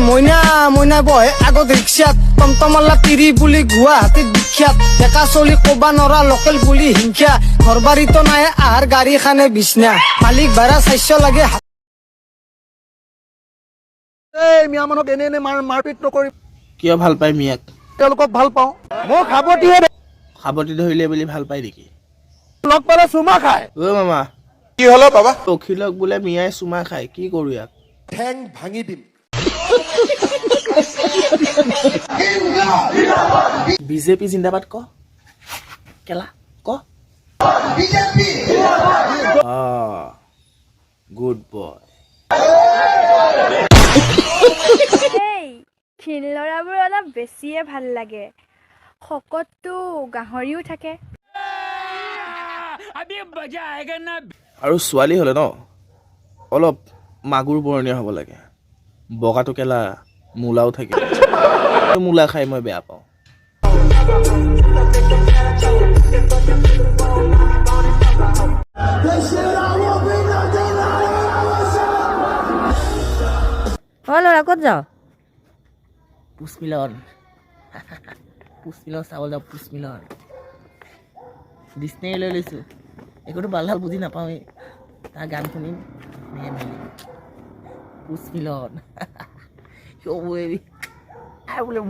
মইনা মইনা বহে আগত ৰিক্সাত টমটমলা তিৰি বুলি গুৱাহাটীত বিখ্যাত ডেকা চলি কবা নৰা লোকেল বুলি হিংসা ঘৰ বাৰীতো নাই আহাৰ গাড়ী খানে বিছনা মালিক ভাড়া 400 লাগে মিয়া মানুহক এনে মাৰপিট নকৰি কিয় ভাল পায় মিয়াক তেওঁলোকক ভাল পাওঁ মই সাৱটি ধৰিলে বুলি ভাল পায় নেকি লগ পালে চুমা খায় অ মামা কি হলো বাবা অখিলক বোলে মিয়াই চুমা খায় কি কৰো ইয়াক ঠেং ভাঙি দিম বিজেপি জিন্দাবাদ ক কেলা ক গুড বয় ক্ষীণ ল'ৰাবোৰ অলপ বেছিয়ে ভাল লাগে শকতটো গাহৰিও থাকে আৰু ছোৱালী হ'লে ন অলপ মাগুৰ বৰণীয়া হ'ব লাগে বগাটো কেলা মূলাও থাকে মূলা খাই মই বেয়া পাওঁ ল'ৰা ক'ত যাওঁ পুষ্মিলন চাবলৈ যাওঁ পুষ্মিলন ডিছনেৰী লৈ লৈছোঁ একোতো ভাল ভাল বুজি নাপাওঁৱেই তাৰ গান শুনিম পুষ্মিলন বোলে